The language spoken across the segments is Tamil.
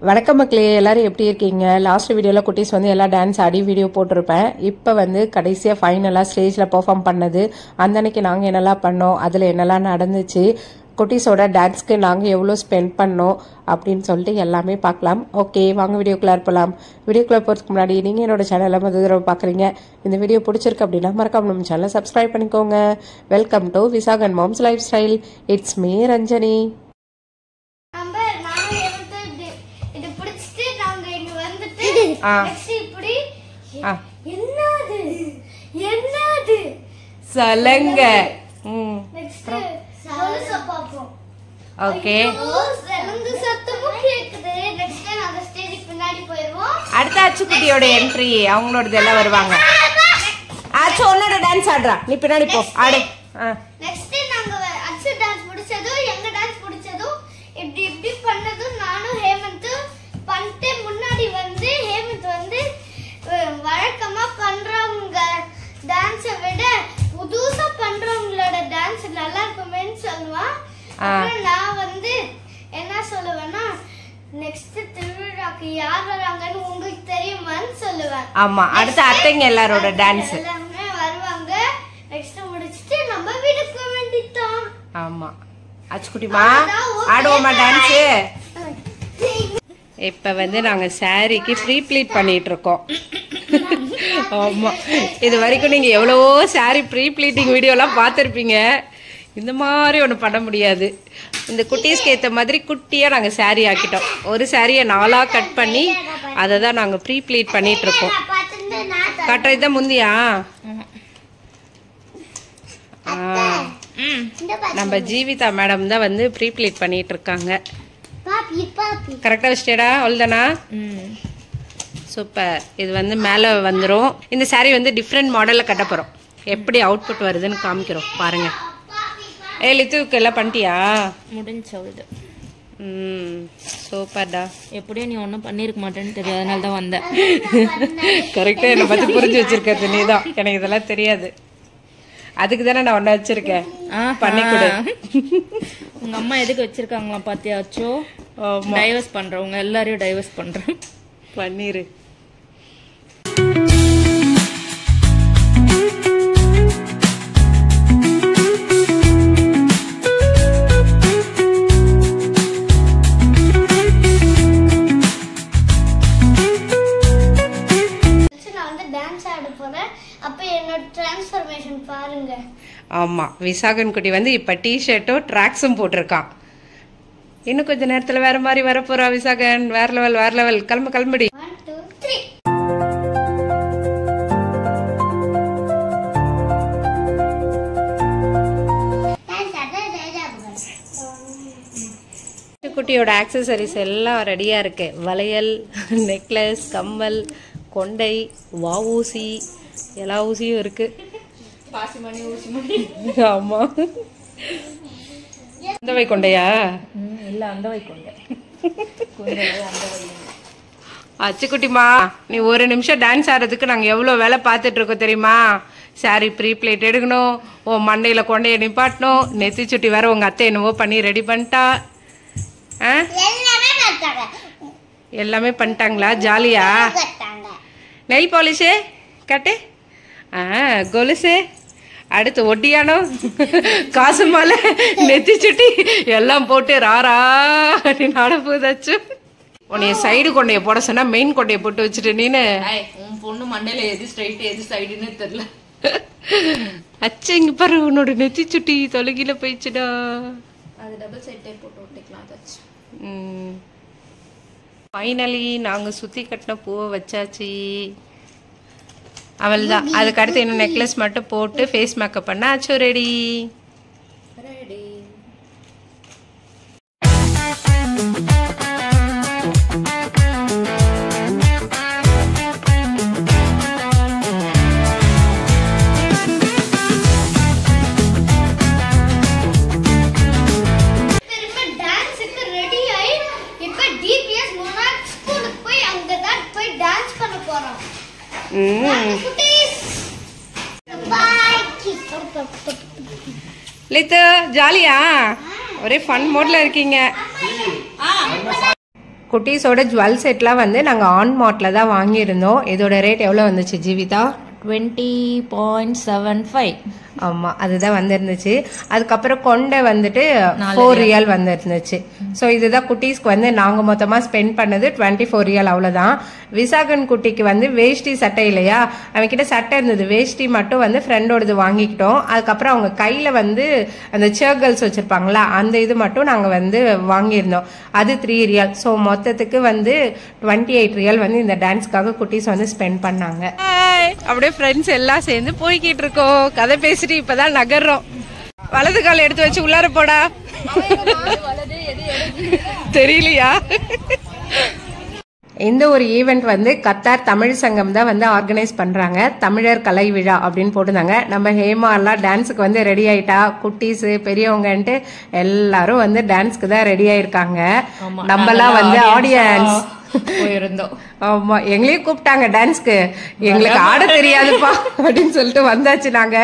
வணக்கம் மக்களே, எல்லாரும் எப்படி இருக்கீங்க? லாஸ்ட் வீடியோவில் குட்டீஸ் வந்து எல்லாம் டான்ஸ் ஆடி வீடியோ போட்டிருப்பேன். இப்போ வந்து கடைசியாக ஃபைனலாக ஸ்டேஜில் பெர்ஃபார்ம் பண்ணது, அந்த அன்னைக்கு நாங்கள் என்னெல்லாம் பண்ணோம், அதில் என்னெல்லாம் நடந்துச்சு, குட்டீஸோட டான்ஸ்க்கு நாங்கள் எவ்வளோ ஸ்பெண்ட் பண்ணோம் அப்படின்னு சொல்லிட்டு எல்லாமே பார்க்கலாம். ஓகே, வாங்க வீடியோக்குள்ளே இருப்பலாம். வீடியோக்குள்ளே போகிறதுக்கு முன்னாடி நீங்கள் என்னோட சேனலை முதல் தடவை பார்க்குறீங்க, இந்த வீடியோ பிடிச்சிருக்கு அப்படின்னா மறக்காம நம்ம சேனலை சப்ஸ்கிரைப் பண்ணிக்கோங்க. Welcome to Visakan moms lifestyle. It's me Ranjani. சலங்க ஓகே, அடுத்த அச்சுக்குட்டியோட என்ட்ரி, அவங்களோட எல்லாம் வருவாங்க. அச்சு உன்னோட டான்ஸ் ஆடுறா, நீ பின்னாடி போ ஆடு. நெக்ஸ்ட் நாங்க அச்சு டான்ஸ் முடிச்சதோ எங்க டான்ஸ் முடிச்சதோ இப்படி இப்படி பண்ணதோ நானும் ஹேமந்த் பண்ணிட்டு முன்னாடி வந்து ஹேமந்த் வந்து வழக்கமா பண்றவங்க டான்ஸை விட புதுசா பண்றவங்களோட டான்ஸ் நல்லா இருக்குமேன்னு சொல்லுவான். அப்புறம் நான் வந்து என்ன சொல்லுவேன்னா, நெக்ஸ்ட் திருவிழாக்கு யார் வராங்கன்னு உங்களுக்கு தெரியுமான்னு சொல்லுவேன். ஆமா, அடுத்து அத்தைங்க எல்லாரோட டான்ஸ் எல்லாமே வருவாங்க. நெக்ஸ்ட் முடிச்சிட்டு நம்ம வீட்டுக்கு போக வேண்டியதுதான். ஆமா, அச்சுக்குட்டிமா ஆடுவோமா டான்ஸ்? இப்ப வந்து நாங்க சாரிக்கு ப்ரீ ப்ளீட் பண்ணிட்டு இருக்கோம். ஆமா, இது வரைக்கும் நீங்க எவ்வளவோ சாரி ப்ரீ ப்ளீட்டிங் வீடியோலாம் பார்த்துருப்பீங்க. இந்த மாதிரி ஒன்று பண்ண முடியாது. இந்த குட்டீஸ்க்கு ஏற்ற மாதிரி குட்டியாக நாங்கள் சாரி ஆக்கிட்டோம். ஒரு சாரியை 4ஆக கட் பண்ணி அதை தான் நாங்கள் ப்ரீ ப்ளீட் பண்ணிட்டு இருக்கோம். கட்டுறது தான் முந்தியா? நம்ம ஜீவிதா மேடம் தான் வந்து ப்ரீ ப்ளீட் பண்ணிட்டு இருக்காங்க. கரெக்டாக வச்சிட்டேடா? அவ்வளோதானா? சூப்பர். இது வந்து மேலே வந்துடும். இந்த சாரி வந்து டிஃப்ரெண்ட் மாடலில் கட்ட போகிறோம். எப்படி அவுட்புட் வருதுன்னு காமிக்கிறோம் பாருங்க. லித்துவுக்கு எல்லாம் பண்ணிட்டியா? முடிஞ்சது. சூப்பர்டா. எப்படியும் நீ ஒன்றும் பண்ணியிருக்க மாட்டேன்னு தெரியும், அதனால தான் வந்தேன். கரெக்டாக என்னை பற்றி புரிஞ்சு வச்சிருக்கிறது நீ தான். எனக்கு இதெல்லாம் தெரியாது, அதுக்கு தானே நான் ஒன்று வச்சிருக்கேன். பண்ணி கொடு. உங்க அம்மா எதுக்கு வச்சிருக்காங்களா பாத்தியாச்சோ? டைவர்ஸ் பண்றவங்க எல்லாரையும் டைவர்ஸ் பண்றேன். பண்ணிரு. ஆமா, விசாகன் குட்டி வந்து இப்ப டிஷர்ட்டும் ட்ராக்ஸும் போட்டிருக்கான். இன்னும் கொஞ்ச நேரத்துல வேற மாதிரி வரப்போறா விசாகன். வேற லெவல், வேற லெவல். கிளம்புடி. குட்டியோட ஆக்சசரிஸ் எல்லாம் ரெடியா இருக்கு. வளையல், நெக்லஸ், கம்மல், கொண்டை, வாவூசி, எல்லா ஊசியும் இருக்கு. ஆமா, அந்த வை கொண்டையா? இல்ல, அந்த வை கொண்டை. அச்சுக்குட்டிமா, நீ ஒரு நிமிஷம் டான்ஸ் ஆடுறதுக்கு நாங்க எவ்வளவு வேலை பார்த்துட்டு இருக்கோம் தெரியுமா? சாரி ப்ரீ பிளேட் எடுக்கணும், ஓ மண்டையில கொண்டைய நிப்பாட்டணும், நெத்தி சுட்டி வேற உங்க அத்தை என்னவோ பண்ணி ரெடி பண்ணிட்டா. எல்லாமே பண்ணிட்டாங்களா? ஜாலியா? நெயில் பாலிஷு கட்டு, கொலுசு, அடுத்து ஒட்டியானோ, காசு மாலை, நெத்தி சுட்டி எல்லாம் போட்டு ராரா அப்படின்னு ஆட போதாச்சு. உன்னைய சைடு கொண்டைய போட சொன்னா மெயின் கொண்டைய போட்டு வச்சுட்டு நீனு. உன் பொண்ணு மண்டையில எது ஸ்ட்ரைட் எது சைடுன்னு தெரியல. அச்சா, இங்க பாரு, உன்னோட நெத்தி சுட்டி தொலைகில போயிடுச்சுடா. அது டபுள் சைட் டைப் போட்டு ஒட்டிக்கலாம். அதாச்சு. ஃபைனலி நாங்க சுத்தி கட்டின பூவை வச்சாச்சு. அவள் தான். அதுக்கு அடுத்து இன்னும் நெக்லஸ் மட்டும் போட்டு ஃபேஸ் மேக்கப் பண்ண ஆச்சு. ரெடி. லித்து ஜாலியா? ஒரே ஃபன் மோட்ல இருக்கீங்க. குட்டீஸோட ஜுவல் செட்லாம் வந்து நாங்கள் ஆன் மார்ட்ல தான் வாங்கியிருந்தோம். இதோட ரேட் எவ்வளோ வந்துச்சு ஜீவிதா? 20.75. ஆமா, அதுதான் வந்திருந்துச்சு. அதுக்கப்புறம் கொண்டை வந்துட்டு 4 ரியால் வந்திருந்துச்சு. ஸோ இதுதான் குட்டீஸ்க்கு வந்து நாங்க மொத்தமா ஸ்பெண்ட் பண்ணது 24 ரியால், அவ்வளவுதான். விசாகன் குட்டிக்கு வந்து வேஷ்டி சட்டை இல்லையா, அவன்கிட்ட சட்டை இருந்தது, வேஷ்டி மட்டும் வந்து ஃப்ரெண்டோடது வாங்கிக்கிட்டோம். அதுக்கப்புறம் அவங்க கையில வந்து அந்த சேர்கல்ஸ் வச்சிருப்பாங்களா, அந்த இது மட்டும் நாங்க வந்து வாங்கியிருந்தோம். அது 3 ரியால். ஸோ மொத்தத்துக்கு வந்து 28 ரியால் வந்து இந்த டான்ஸ்க்காக குட்டீஸ் வந்து ஸ்பெண்ட் பண்ணாங்க. அப்படியே ஃப்ரெண்ட்ஸ் எல்லாம் சேர்ந்து போய்கிட்டு இருக்கோம், கதை பேசிட்டு இப்பதான் நகர்றோம். வலது கால் எடுத்து வச்சு உள்ளார போடா. தெரியலையா? இந்த ஒரு ஈவெண்ட் வந்து கத்தார் தமிழ் சங்கம் தான் வந்து ஆர்கனைஸ் பண்றாங்க. தமிழர் கலை விழா அப்படின்னு போட்டுருந்தாங்க. நம்ம ஹேமா எல்லாம் டான்ஸுக்கு வந்து ரெடி ஆயிட்டா, குட்டீஸ் பெரியவங்கன்ட்டு எல்லாரும் வந்து டான்ஸ்க்கு தான் ரெடி ஆயிருக்காங்க. நம்ம எல்லாம் வந்து ஆடியன்ஸ் போயிருந்தோம். ஆமா, எங்களையும் கூப்பிட்டாங்க டான்ஸ்க்கு. எங்களுக்கு ஆட தெரியாதுப்பா அப்படின்னு சொல்லிட்டு வந்தாச்சு. நாங்க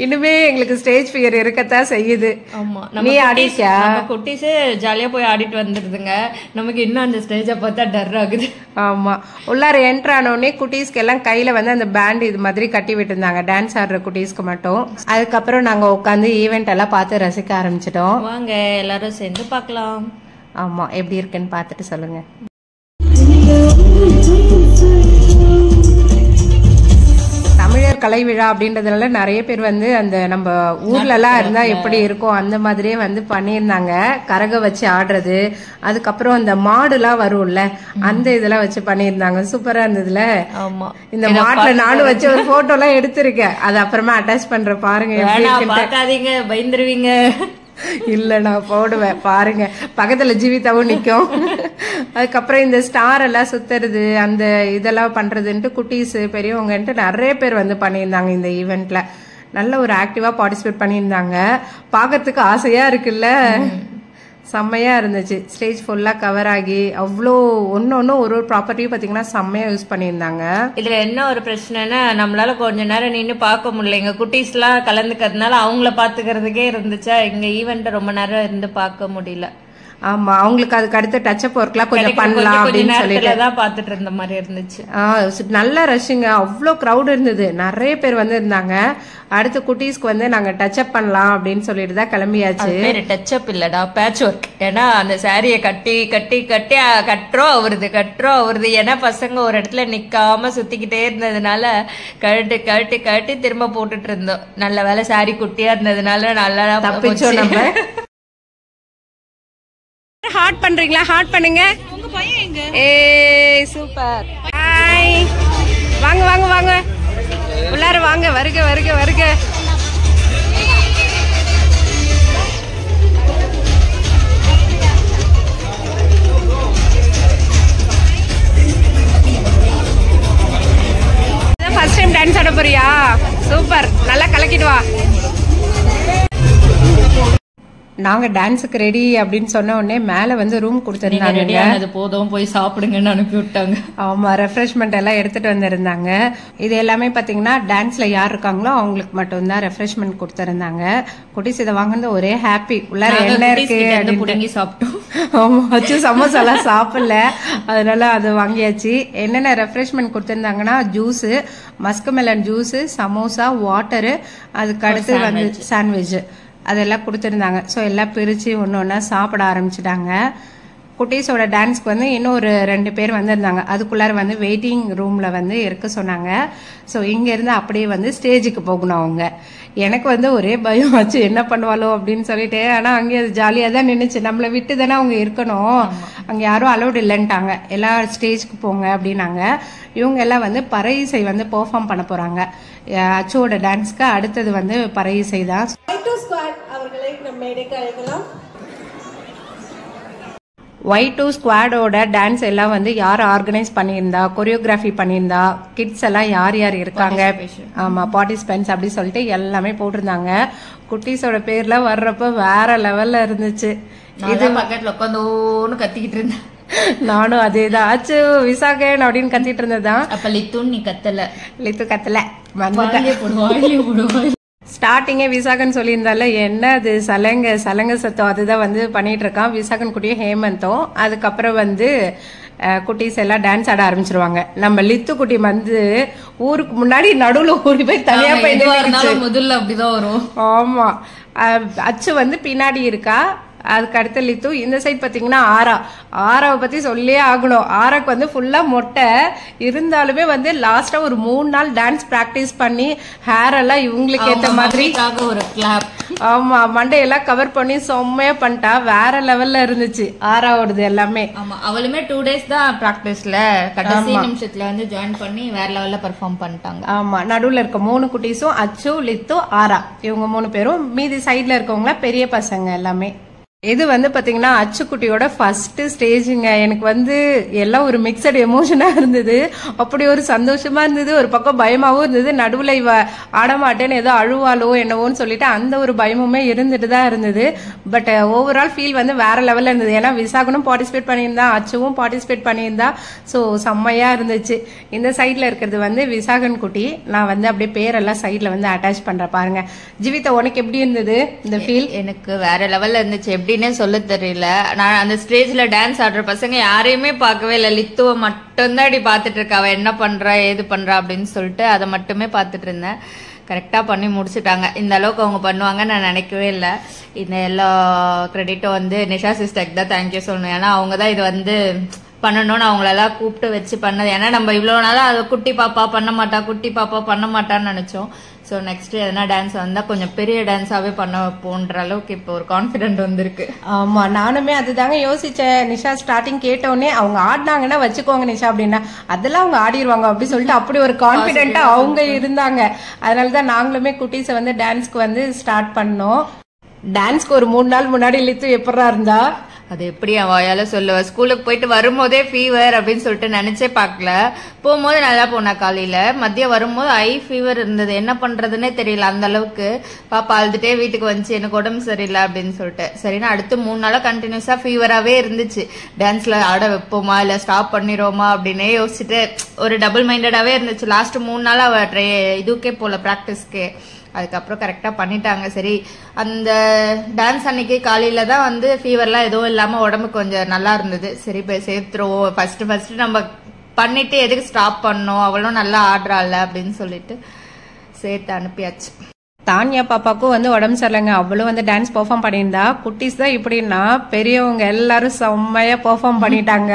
இன்னுமே எங்களுக்கு ஸ்டேஜ் ஃபியர் இருக்கத்தான் செய்யுது. ஆமா, நீ ஆடிட்டியா? நம்ம குட்டீஸே ஜாலியா போய் ஆடிட்டு வந்துருதுங்க. நமக்கு இன்னும் அந்த ஸ்டேஜை பார்த்தா டர் ஆகுது. ஆமா, உள்ளார என்ட்ரு ஆனோடனே குட்டீஸ்க்கு எல்லாம் கையில வந்து அந்த பேண்ட் இது மாதிரி கட்டி விட்டுருந்தாங்க, டான்ஸ் ஆடுற குட்டீஸ்க்கு மட்டும். அதுக்கப்புறம் நாங்க உட்காந்து ஈவெண்ட் எல்லாம் பார்த்து ரசிக்க ஆரம்பிச்சிட்டோம். வாங்க எல்லாரும் சேர்ந்து பார்க்கலாம். ஆமா, எப்படி இருக்குன்னு பார்த்துட்டு சொல்லுங்க. தமிழர் கலை விழா அப்படின்றதுனால நிறைய பேர் வந்து அந்த நம்ம ஊர்ல எல்லாம் இருந்தா எப்படி இருக்கும் அந்த மாதிரியே வந்து பண்ணியிருந்தாங்க. கரக வச்சு ஆடுறது, அதுக்கப்புறம் அந்த மாடு எல்லாம் வரும்ல, அந்த இதெல்லாம் வச்சு பண்ணியிருந்தாங்க. சூப்பரா இருந்ததுல. ஆமா, இந்த மாட்டுல நானும் வச்சு ஒரு போட்டோ எல்லாம் எடுத்திருக்கேன், அது அப்புறமா அட்டாச் பண்றேன் பாருங்க. பார்க்காதீங்க, பயந்துருவீங்க. இல்ல நான் போடுவேன் பாருங்க. பக்கத்துல ஜீவிதாவும் நிக்கும். அதுக்கப்புறம் இந்த ஸ்டார் எல்லாம் சுத்துறது, அந்த இதெல்லாம் பண்றதுன்ட்டு குட்டீஸ் பெரியவங்கன்ட்டு நிறைய பேர் வந்து பண்ணியிருந்தாங்க இந்த ஈவெண்ட்ல. நல்ல ஒரு ஆக்டிவா பார்ட்டிசிபேட் பண்ணியிருந்தாங்க. பாக்கிறதுக்கு ஆசையா இருக்குல்ல, செம்மையா இருந்துச்சு. ஸ்டேஜ் ஃபுல்லா கவர் ஆகி அவ்வளோ ஒன்னு ஒரு ப்ராப்பர்ட்டியும் பாத்தீங்கன்னா செம்மையா யூஸ் பண்ணியிருந்தாங்க. இதுல என்ன ஒரு பிரச்சனைனா, நம்மளால கொஞ்ச நேரம் நின்று பார்க்க முடியல. எங்க குட்டீஸ் எல்லாம் கலந்துக்கிறதுனால அவங்கள பாத்துக்கிறதுக்கே இருந்துச்சா, எங்க ஈவெண்ட் ரொம்ப நேரம் இருந்து பார்க்க முடியல. ஆமா, அவங்களுக்கு அதுக்கு அடுத்த டச்சப் ஒர்க்லாம் கொஞ்சம் பண்ணலாம் அப்படின்னு சொல்லிட்டு தான் பாத்துட்டு இருந்த மாதிரி இருந்துச்சு. நல்ல ரஷ்ஷுங்க, அவ்வளோ க்ரௌட் இருந்தது, நிறைய பேர் வந்து இருந்தாங்க. அடுத்து குட்டீஸ்க்கு வந்து நாங்க டச்சப் பண்ணலாம் அப்படின்னு சொல்லிட்டு தான் கிளம்பியாச்சு. டச்சப் இல்லடா, பேட்ச் ஒர்க். ஏன்னா அந்த சாரிய கட்டி கட்டி கட்டி கட்டுறோம் அவருது. ஏன்னா பசங்க ஒரு இடத்துல நிக்காம சுத்திக்கிட்டே இருந்ததுனால கழட்டு கழட்டி கழட்டி திரும்ப போட்டுட்டு இருந்தோம். நல்ல வேலை சாரி குட்டியா இருந்ததுனால நல்லா தப்பிச்சோம் நம்ம. ஹார்ட் பண்றீங்களா? ஹார்ட் பண்ணுங்க. உங்க பையன் எங்க? ஏய் சூப்பர். ஹாய், வாங்க வாங்க வாங்க, உள்ளார வாங்க. வருக வருக வருக. ஃபர்ஸ்ட் டைம் டான்ஸ் ஆட போறியா? சூப்பர், நல்லா கலக்கிட்டு வா. நாங்க டான்ஸுக்கு ரெடி அப்படின்னு சொன்ன உடனே மேல வந்து ரூம் கொடுத்திருந்தாங்க. போதும் போய் சாப்பிடுங்கன்னு அனுப்பி விட்டாங்க. ஆமா, ரெஃப்ரெஷ்மெண்ட் எல்லாம் எடுத்துட்டு வந்திருந்தாங்க. இது எல்லாமே பாத்தீங்கன்னா டான்ஸ்ல யார் இருக்காங்களோ அவங்களுக்கு மட்டும் தான் ரெஃப்ரெஷ்மெண்ட் கொடுத்திருந்தாங்க. குட்டீஸ் இதை வாங்கினது ஒரே ஹாப்பி. உள்ளார என்ன இருக்கு அப்படின்னு சாப்பிட்டோம். ஆமா, வச்சு சமோசா எல்லாம் சாப்பிடல, அதனால அது வாங்கியாச்சு. என்னென்ன ரெஃப்ரெஷ்மெண்ட் கொடுத்திருந்தாங்கன்னா, juice, musk melon juice, samosa, water, அதுக்கு அடுத்து வந்து சாண்ட்விச் அதெல்லாம் கொடுத்துருந்தாங்க. ஸோ எல்லாம் பிரித்து ஒன்று ஒன்றா சாப்பிட ஆரம்பிச்சிட்டாங்க. குட்டீஸோட டான்ஸ்க்கு வந்து இன்னும் ஒரு 2 பேர் வந்திருந்தாங்க. அதுக்குள்ளார வந்து வெயிட்டிங் ரூமில் வந்து இருக்க சொன்னாங்க. ஸோ இங்கேருந்து அப்படியே வந்து ஸ்டேஜுக்கு போகணும் அவங்க. எனக்கு வந்து ஒரே பயம் ஆச்சு, என்ன பண்ணுவாளோ அப்படின்னு சொல்லிட்டு. ஆனால் அங்கே அது ஜாலியாக தான் நின்றுச்சு. நம்மளை விட்டு தானே அவங்க இருக்கணும், அங்கே யாரும் அலௌட் இல்லைன்ட்டாங்க. எல்லா ஸ்டேஜ்க்கு போங்க அப்படின்னாங்க. இவங்க எல்லாம் வந்து பறை இசை வந்து பெர்ஃபார்ம் பண்ண போகிறாங்க. அச்சுவோட டான்ஸ்க்கு அடுத்தது வந்து பறை இசை தான். அவர்களை நம்ம மேடைக்கு அழைக்கலாம். Y2 ஸ்குவாடோட டான்ஸ் எல்லாம் வந்து யார் ஆர்கனைஸ் பண்ணியிருந்தா, கொரியோகிராஃபி பண்ணியிருந்தா, கிட்ஸ் எல்லாம் யார் யார் இருக்காங்க, ஆமா பார்ட்டிசிபென்ட்ஸ் அப்படி சொல்லிட்டு எல்லாமே போட்டிருந்தாங்க. குட்டீஸோட பேர்ல வர்றப்ப வேற லெவல்ல இருந்துச்சு. இது பக்கத்துல உட்காந்து கத்திக்கிட்டு இருந்தேன். நானும் அதேதான், ஆச்சு விசாகன் அப்படின்னு கத்திட்டு இருந்ததான். அப்ப லித்து நீ கத்தல? லித்து கத்தல, ஸ்டார்டிங்கே விசாகன் சொல்லியிருந்தால என்ன அது சலங்க சத்தம் அதுதான் வந்து பண்ணிட்டு இருக்கான் விசாகன் குட்டியும் ஹேமந்தும். அதுக்கப்புறம் வந்து குட்டீஸ் எல்லாம் டான்ஸ் ஆட ஆரம்பிச்சிருவாங்க. நம்ம லித்து குட்டி வந்து ஊருக்கு முன்னாடி நடுவுல ஓடி போய் தனியா போய் முதல்ல அப்படிதான் வரும். ஆமா, அச்சு வந்து பின்னாடி இருக்கா. அதுக்கு அடுத்த லித்து. இந்த சைட் பாத்தீங்கன்னா ஆராவை பத்தி சொல்லியே ஆகணும். ஆராக்கு வந்து ஃபுல்லா மொட்டை இருந்தாலுமே வந்து லாஸ்டா ஒரு 3 நாள் டான்ஸ் பிராக்டிஸ் பண்ணி ஹேர் எல்லாம் இவங்களுக்கு ஏத்த மாதிரி ஒரு கிளாப், ஆமா மண்டையெல்லாம் கவர் பண்ணி செம்மையா பண்ணிட்டா. வேற லெவல்ல இருந்துச்சு ஆராவோடது எல்லாமே. ஆமா, அவளுமே 2 days தான் பிராக்டிஸ்ல, கடைசி நிமிஷத்துல வந்து ஜாயின் பண்ணி வேற லெவல்ல பெர்ஃபார்ம் பண்ணிட்டாங்க. ஆமா, நடுவுல இருக்க 3 குட்டீஸும் அச்சு, லித்து, ஆரா இவங்க 3 பேரும். மீதி சைட்ல இருக்கவங்கள பெரிய பசங்க எல்லாமே. இது வந்து பாத்தீங்கன்னா அச்சுக்குட்டியோட ஃபர்ஸ்ட் ஸ்டேஜுங்க. எனக்கு வந்து எல்லாம் ஒரு மிக்சட் எமோஷனா இருந்தது. அப்படி ஒரு சந்தோஷமா இருந்தது, ஒரு பக்கம் பயமாவும் இருந்தது. நடுவுல இவ ஆடமாட்டேன்னு ஏதோ அழுவாலோ என்னவோன்னு சொல்லிட்டு அந்த ஒரு பயமுமே இருந்துட்டு தான் இருந்தது. பட் ஓவரால் ஃபீல் வந்து வேற லெவல்ல இருந்தது. ஏன்னா விசாகனும் பார்ட்டிசிபேட் பண்ணியிருந்தா, அச்சுவும் பார்ட்டிசிபேட் பண்ணியிருந்தா. ஸோ செம்மையா இருந்துச்சு. இந்த சைட்ல இருக்கிறது வந்து விசாகன் குட்டி. நான் வந்து அப்படியே பேரெல்லாம் சைட்ல வந்து அட்டாச் பண்றேன் பாருங்க. ஜீவிதா, உனக்கு எப்படி இருந்தது இந்த ஃபீல்? எனக்கு வேற லெவல்ல இருந்துச்சு, எப்படின்னே சொல்ல தெரியல. நான் அந்த ஸ்டேஜ்ல டான்ஸ் ஆடுற பசங்க யாரையுமே பார்க்கவே இல்லை. லித்துவ மட்டும்தான் அப்படி பாத்துட்டு இருக்கா, அவ என்ன பண்றா ஏது பண்றா அப்படின்னு சொல்லிட்டு அதை மட்டுமே பாத்துட்டு இருந்தேன். கரெக்டா பண்ணி முடிச்சுட்டாங்க. இந்த அளவுக்கு அவங்க பண்ணுவாங்கன்னு நான் நினைக்கவே இல்லை. இந்த எல்லா கிரெடிட்டும் வந்து நிஷா சிஸ்டருக்கு தான் தேங்க்யூ சொல்லணும். ஏன்னா அவங்க தான் இது வந்து பண்ணணும்னு அவங்களெல்லாம் கூப்பிட்டு வச்சு பண்ணது. ஏன்னா நம்ம இவ்வளவு நாளா அதை குட்டி பாப்பா பண்ண மாட்டான்னு நினைச்சோம். ஸோ நெக்ஸ்ட் எதனா டான்ஸ் வந்தா கொஞ்சம் பெரிய டான்ஸாவே பண்ண போன்ற அளவுக்கு இப்போ ஒரு கான்ஃபிடென்ட் வந்திருக்கு. ஆமா, நானுமே அதுதாங்க யோசிச்சேன். நிஷா ஸ்டார்டிங் கேட்டோடனே அவங்க ஆடினாங்கன்னா வச்சுக்கோங்க நிஷா அப்படின்னா அதெல்லாம் அவங்க ஆடிடுவாங்க அப்படி சொல்லிட்டு அப்படி ஒரு கான்ஃபிடென்ட்டா அவங்க இருந்தாங்க. அதனாலதான் நாங்களுமே குட்டீஸை வந்து டான்ஸ்க்கு வந்து ஸ்டார்ட் பண்ணோம். டான்ஸ்க்கு ஒரு 3 நாள் முன்னாடி லித்து எப்படா இருந்தா அது எப்படி அவன் வாயால சொல்லுவ. ஸ்கூலுக்கு போயிட்டு வரும்போதே ஃபீவர் அப்படின்னு சொல்லிட்டு நினைச்சே பார்க்கல. போகும்போது நல்லா போனா, காலையில மதியம் வரும்போது ஃபீவர் இருந்தது. என்ன பண்றதுன்னே தெரியல, அந்த அளவுக்கு. பாப்பா அழுதுட்டே வீட்டுக்கு வந்துச்சு, எனக்கு உடம்பு சரியில்லை அப்படின்னு சொல்லிட்டு. சரினா அடுத்து 3 நாளா கண்டினியூஸா ஃபீவராவே இருந்துச்சு. டான்ஸ்ல ஆட வைப்போமா இல்ல ஸ்டாப் பண்ணிடுவோமா அப்படின்னே யோசிச்சுட்டு ஒரு டபுள் மைண்டடாவே இருந்துச்சு. லாஸ்ட் 3 நாள் அவ இதுக்கே போல பிராக்டிஸ்க்கு. அதுக்கப்புறம் கரெக்டா பண்ணிட்டாங்க. சரி, அந்த டான்ஸ் அன்னைக்கு காலையில தான் வந்து ஃபீவர்லாம் எதுவும் இல்லாம உடம்பு கொஞ்சம் நல்லா இருந்தது. சரி போய் சேர்த்துருவோம், ஃபர்ஸ்ட் நம்ம பண்ணிட்டு எதுக்கு ஸ்டாப் பண்ணோம், அவளும் நல்லா ஆடுறாள் அப்படின்னு சொல்லிட்டு சேர்த்து அனுப்பியாச்சு. தானியா பாப்பாக்கும் வந்து உடம்பு சரியில்லைங்க. அவளும் வந்து டான்ஸ் பெர்ஃபார்ம் பண்ணியிருந்தா. குட்டீஸ் தான் இப்படின்னா பெரியவங்க எல்லாரும் செம்மையா பெர்ஃபார்ம் பண்ணிட்டாங்க.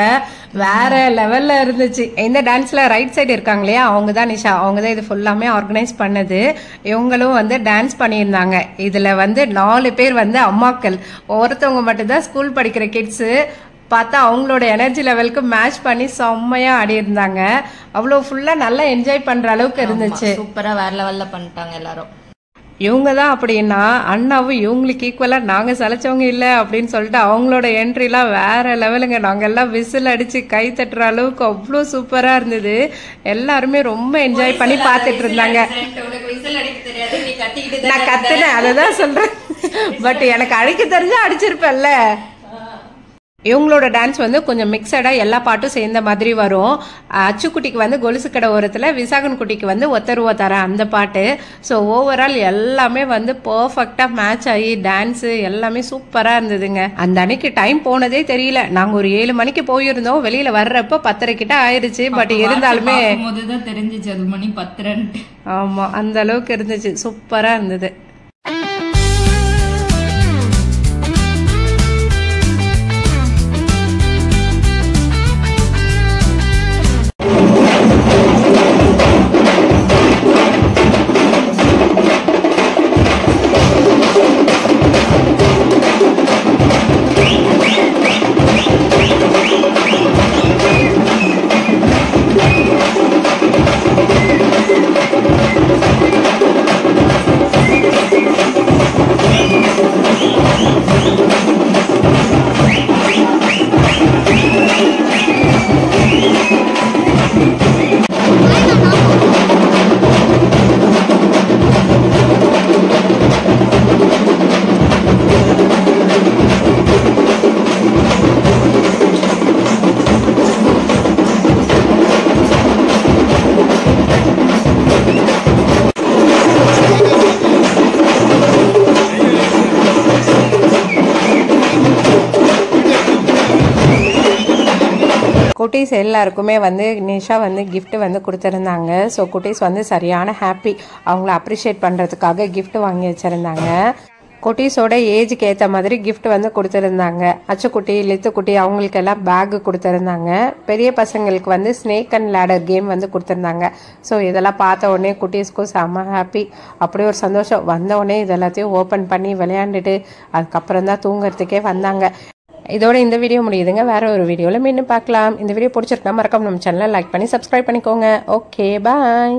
வேற லெவல்ல இருந்துச்சு. இந்த டான்ஸ்ல ரைட் சைடு இருக்காங்க இல்லையா, அவங்க தான் நிஷா. அவங்க தான் இது ஃபுல்லாமே ஆர்கனைஸ் பண்ணது. இவங்களும் வந்து டான்ஸ் பண்ணியிருந்தாங்க. இதுல வந்து 4 பேர் வந்து அம்மாக்கள், ஒருத்தவங்க மட்டும்தான் ஸ்கூல் படிக்கிற கிட்ஸு. பார்த்தா அவங்களோட எனர்ஜி லெவலுக்கு மேட்ச் பண்ணி செம்மையா ஆடி இருந்தாங்க. அவ்வளவு ஃபுல்லா நல்லா என்ஜாய் பண்ற அளவுக்கு இருந்துச்சு. சூப்பரா வேற லெவல்ல பண்ணிட்டாங்க எல்லாரும். இவங்க தான் அப்படின்னா அண்ணாவும் இவங்களுக்கு ஈக்குவலா நாங்க சலைச்சவங்க இல்ல அப்படின்னு சொல்லிட்டு அவங்களோட என்ட்ரிலாம் வேற லெவலுங்க. நாங்க எல்லாம் விசில் அடிச்சு கை தட்டுற அளவுக்கு அவ்வளோ சூப்பரா இருந்தது. எல்லாருமே ரொம்ப என்ஜாய் பண்ணி பார்த்துட்டு இருந்தாங்க. நான் கத்துனேன், அததான் சொல்றேன். பட் எனக்கு அடிக்க தெரிஞ்சா அடிச்சிருப்பேன்ல. இவங்களோட டான்ஸ் வந்து கொஞ்சம் மிக்சடா எல்லா பாட்டும் சேர்ந்த மாதிரி வரும். அச்சுக்குட்டிக்கு வந்து கொலுசு கடை ஓரத்துல, விசாகன் குட்டிக்கு வந்து ஒத்தருவா தர அந்த பாட்டு. ஸோ ஓவரால் எல்லாமே வந்து பர்ஃபெக்டா மேட்ச் ஆகி டான்ஸ் எல்லாமே சூப்பரா இருந்ததுங்க. அந்த அன்னைக்கு டைம் போனதே தெரியல. நாங்க ஒரு 7 மணிக்கு போயிருந்தோம், வெளியில வர்றப்ப 10:30 கிட்ட ஆயிருச்சு. பட் இருந்தாலுமே தெரிஞ்சிச்சு அது மணி 10. ஆமா, அந்த அளவுக்கு இருந்துச்சு. சூப்பரா இருந்தது. குட்டீஸ் எல்லாருக்குமே வந்து நிஷா வந்து gift வந்து கொடுத்துருந்தாங்க. ஸோ குட்டீஸ் வந்து சரியான ஹாப்பி. அவங்கள அப்ரிஷியேட் பண்ணுறதுக்காக gift வாங்கி வச்சுருந்தாங்க. குட்டீஸோட ஏஜுக்கு ஏற்ற மாதிரி gift வந்து கொடுத்துருந்தாங்க. அச்சுக்குட்டி லித்துக்குட்டி அவங்களுக்கெல்லாம் பேக் கொடுத்துருந்தாங்க. பெரிய பசங்களுக்கு வந்து ஸ்னேக் அண்ட் லேடர் கேம் வந்து கொடுத்துருந்தாங்க. ஸோ இதெல்லாம் பார்த்த உடனே குட்டீஸ்க்கும் செம்ம ஹாப்பி. அப்படியே ஒரு சந்தோஷம். வந்த உடனே இதெல்லாத்தையும் ஓப்பன் பண்ணி விளையாண்டுட்டு அதுக்கப்புறம் தான் தூங்குறதுக்கே வந்தாங்க. இதோட இந்த வீடியோ முடியுதுங்க. வேற ஒரு வீடியோவில் மீண்டும் பார்க்கலாம். இந்த வீடியோ பிடிச்சிருக்கா மறக்காம நம்ம சேனலை லைக் பண்ணி சப்ஸ்கிரைப் பண்ணிக்கோங்க. Okay bye.